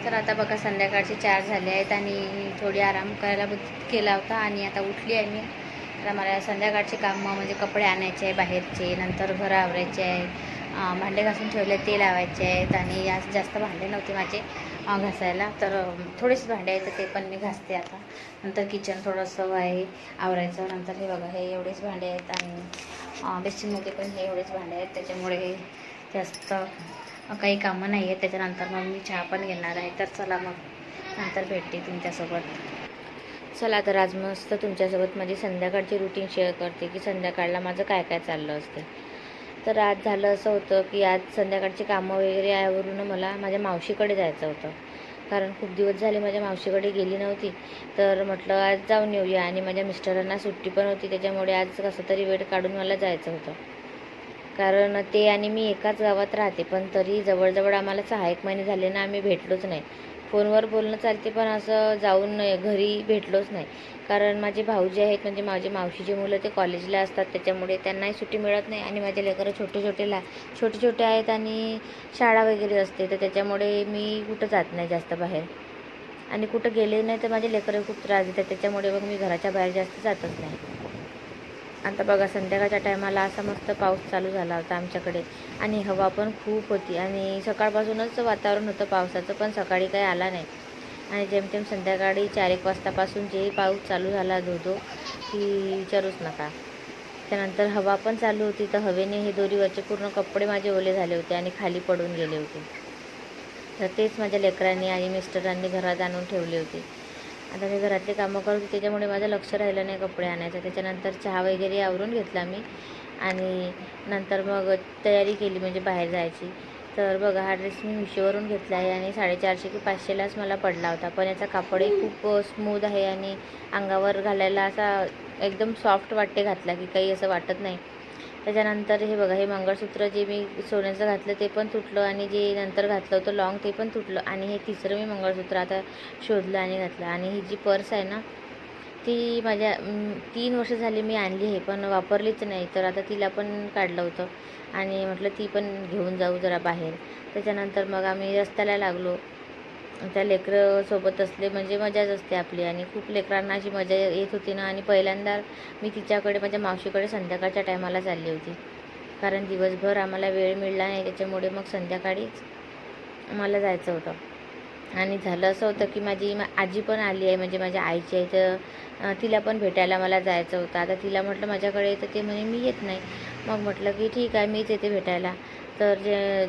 तर आता बघा संध्याकाळचे 4 झाले आहेत आणि थोडी आराम करायला केला होता आणि आता उठली आहे मी. आता मला संध्याकाळचे कामं म्हणजे कपडे आणायचे आहे बाहेरचे, नंतर घर आवरायचे आहे, भांडे घासून ठेवले ते लावायचे आहेत आणि आज जास्त भांडे नव्हते माझे घासायला, तर थोडेसे भांडे आहेत तर ते पण मी घासते आता. नंतर किचन थोडंसं आहे आवरायचं. नंतर हे बघा हे एवढेच भांडे आहेत आणि बेसिनमध्ये पण हे एवढेच भांडे आहेत, त्याच्यामुळे जास्त काही कामं नाही आहेत. त्याच्यानंतर मग मी चहा पण घेणार आहे. तर चला मग नंतर भेटते तुमच्यासोबत. चला तर आज मस्त तुमच्यासोबत माझी संध्याकाळची रुटीन शेअर करते की संध्याकाळला माझं काय काय चाललं असते. तर आज झालं असं होतं की आज संध्याकाळची कामं वगैरे आवरून मला माझ्या मावशीकडे जायचं होतं, कारण खूप दिवस झाले माझ्या मावशीकडे गेली नव्हती. तर म्हटलं आज जाऊन येऊया आणि माझ्या मिस्टरांना सुट्टी पण होती, त्याच्यामुळे आज कसं तरी वेळ काढून मला जायचं होतं. कारण ते आणि मी एकाच गावात राहते, पण तरी जवळजवळ आम्हाला 6-1 महिने झाले ना आम्ही भेटलोच नाही. फोनवर बोलणं चालते पण असं जाऊन घरी भेटलोच नाही. कारण माझे भाऊजी आहेत म्हणजे माझे मावशीची मुलं ते कॉलेजला असतात, त्याच्यामुळे त्यांनाही सुट्टी मिळत नाही आणि माझे लेकरं छोटे छोटे आहेत आणि शाळा वगैरे असते, तर त्याच्यामुळे मी कुठं जात नाही जास्त बाहेर. आणि कुठं गेले नाही तर माझे लेकरं खूप त्रास देतात, त्याच्यामुळे मग मी घराच्या बाहेर जास्त जातच नाही. आता बघा संध्याकाळच्या टायमाला असा मस्त पाऊस चालू झाला होता आमच्याकडे आणि हवा पण खूप होती आणि सकाळपासूनच वातावरण होतं पावसाचं, पण सकाळी काही आला नाही. आणि जेमतेम संध्याकाळी 4-1 वाजतापासून जे पाऊस चालू झाला धो की विचारूच नका. त्यानंतर हवा पण चालू होती, तर हवेने हे दोरीवरचे पूर्ण कपडे माझे ओले झाले होते आणि खाली पडून गेले होते. तर तेच माझ्या लेकरांनी आणि मिस्टरांनी घरात आणून ठेवले होते. आता मी घरातले कामं करत होते, त्याच्यामुळे माझं लक्ष राहिलं नाही कपडे आणायचं. त्याच्यानंतर चहा वगैरे आवरून घेतला मी आणि नंतर मग तयारी केली म्हणजे बाहेर जायची. तर बघा हा ड्रेस मी मिशोवरून घेतला आहे आणि 450 की 500लाच मला पडला होता, पण याचा कापडही खूप स्मूथ आहे आणि अंगावर घालायला असा एकदम सॉफ्ट वाटते घातला की काही असं वाटत नाही. त्याच्यानंतर हे बघा हे मंगळसूत्र जे मी सोन्याचं घातलं ते पण तुटलं आणि जे नंतर घातलं होतं लॉंग ते पण तुटलं आणि हे तिसरं मी मंगळसूत्र आता शोधलं आणि घातलं. आणि ही जी पर्स आहे ना ती माझ्या 3 वर्ष झाली मी आणली आहे, पण वापरलीच नाही. तर आता तिला पण काढलं होतं आणि म्हटलं ती पण घेऊन जाऊ जरा बाहेर. त्याच्यानंतर मग आम्ही रस्त्याला लागलो. त्या लेकरं सोबत असले म्हणजे मजाच असते आपली आणि खूप लेकरांना अशी मजा येत होती ना. आणि पहिल्यांदा मी तिच्याकडे माझ्या मावशीकडे संध्याकाळच्या टायमाला चालली होती, कारण दिवसभर आम्हाला वेळ मिळाला नाही, त्याच्यामुळे मग संध्याकाळीच मला जायचं होतं. आणि झालं असं होतं की माझी आजी पण आली आहे म्हणजे माझ्या आईची आहे, तर तिला पण भेटायला मला जायचं होतं. आता तिला म्हटलं माझ्याकडे येतं, ते म्हणे मी येत नाही. मग म्हटलं की ठीक आहे मीच येते भेटायला. तर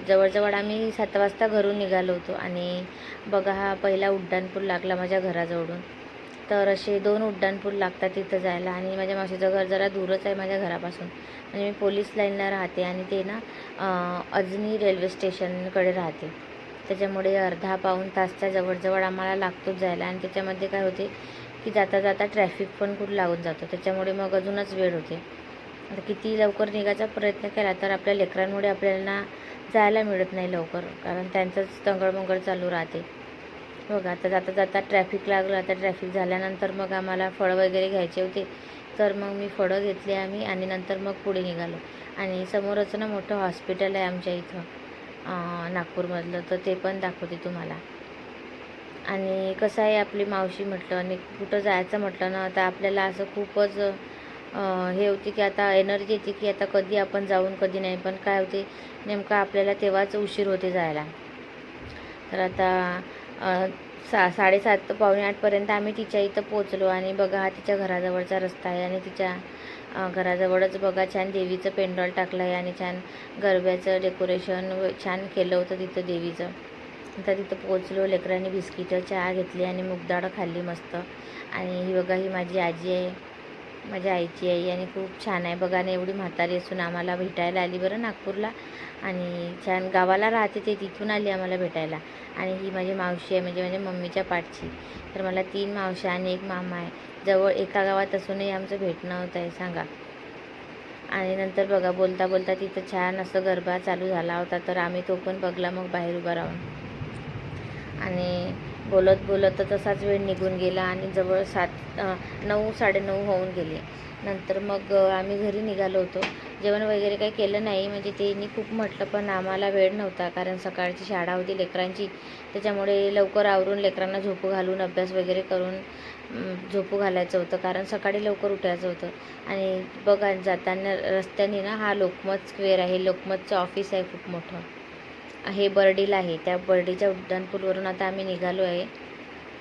जवळजवळ आम्ही 7 वाजता घरून निघालो होतो आणि बघा हा पहिला उड्डाणपूल लागला माझ्या घराजवळून. तर असे 2 उड्डाणपूल लागतात तिथं जायला आणि माझ्या मावशीचं घर जरा दूरच आहे माझ्या घरापासून. म्हणजे मी पोलीस लाईनला राहते आणि ते ना अजनी रेल्वे स्टेशनकडे राहते, त्याच्यामुळे अर्धा पाऊण तासच्या जवळजवळ आम्हाला लागतोच जायला. आणि त्याच्यामध्ये काय होते की जाता जाता ट्रॅफिक पण खूप लागून जातो, त्याच्यामुळे मग अजूनच वेळ होते. आता किती लवकर निघायचा प्रयत्न केला तर आपल्या लेकरांमुळे आपल्याला जायला मिळत नाही लवकर, कारण त्यांचंच तंगडमंगड चालू राहते. बघा आता जाता जाता ट्रॅफिक लागलं. आता ट्रॅफिक झाल्यानंतर मग आम्हाला फळं वगैरे घ्यायचे होते, तर मग मी फळं घेतली आम्ही आणि नंतर मग पुढे निघालो. आणि समोरच ना मोठं हॉस्पिटल आहे आमच्या इथं नागपूरमधलं, तर ते पण दाखवते तुम्हाला. आणि कसं आहे आपली मावशी म्हटलं आणि कुठं जायचं म्हटलं ना, आता आपल्याला असं खूपच हे होते की आता एनर्जी येते की आता कधी आपण जाऊन कधी नाही. पण काय होते नेमकं आपल्याला तेव्हाच उशीर होते जायला. तर आता 7:30 पावणे 8पर्यंत आम्ही तिच्या इथं पोचलो. आणि बघा हा तिच्या घराजवळचा रस्ता आहे आणि तिच्या घराजवळच बघा छान देवीचं पेंडॉल टाकलं आहे आणि छान गरब्याचं डेकोरेशन छान केलं होतं तिथं देवीचं. आता तिथं पोचलो. लेकरांनी बिस्किटं चहा घेतली आणि मूगडाळ खाल्ली मस्त. आणि ही बघा ही माझी आजी आहे, माझ्या आईची आई, आणि खूप छान आहे बघा ना. एवढी म्हातारी असून आम्हाला भेटायला आली बरं नागपूरला. आणि छान गावाला राहते ते, तिथून आली आम्हाला भेटायला. आणि ही माझी मावशी आहे म्हणजे माझ्या मम्मीच्या पाठची. तर मला 3 मावश्या आणि 1 मामा आहे. जवळ एका गावात असूनही आमचं भेटणं होतं आहे सांगा. आणि नंतर बघा बोलता बोलता तिथं छान असं गरबा चालू झाला होता, तर आम्ही तो पण बघला मग बाहेर उभा राहून. आणि बोलत बोलत तसाच वेळ निघून गेला आणि जवळ 9 साडेनऊ होऊन गेले. नंतर मग आम्ही घरी निघालो होतो. जेवण वगैरे काही केलं नाही, म्हणजे त्यांनी खूप म्हटलं पण आम्हाला वेळ नव्हता, कारण सकाळची शाळा होती लेकरांची. त्याच्यामुळे लवकर आवरून लेकरांना झोपू घालून अभ्यास वगैरे करून झोपू घालायचं होतं, कारण सकाळी लवकर उठायचं होतं. आणि बघा जाताना रस्त्याने ना हा लोकमत स्क्वेअर आहे, लोकमतचं ऑफिस आहे खूप मोठं. हे बर्डीला आहे. त्या बर्डीच्या उड्डाणपूलवरून आता आम्ही निघालो आहे.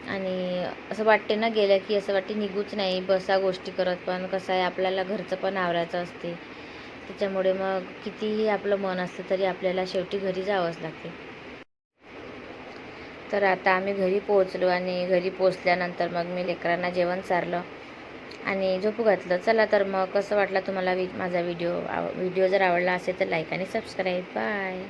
आणि असं वाटते ना गेलं की असं वाटते निघूच नाही, बसा गोष्टी करत, पण कसं आहे आपल्याला घरचं पण आवरायचं असते. त्याच्यामुळे मग कितीही आपलं मन असलं तरी आपल्याला शेवटी घरी जावंच लागते. तर आता आम्ही घरी पोहोचलो आणि घरी पोचल्यानंतर मग मी लेकरांना जेवण चारलं आणि झोपू घातलं. चला तर मग कसं वाटला तुम्हाला माझा व्हिडिओ जर आवडला असेल तर लाईक आणि सबस्क्राईब. बाय.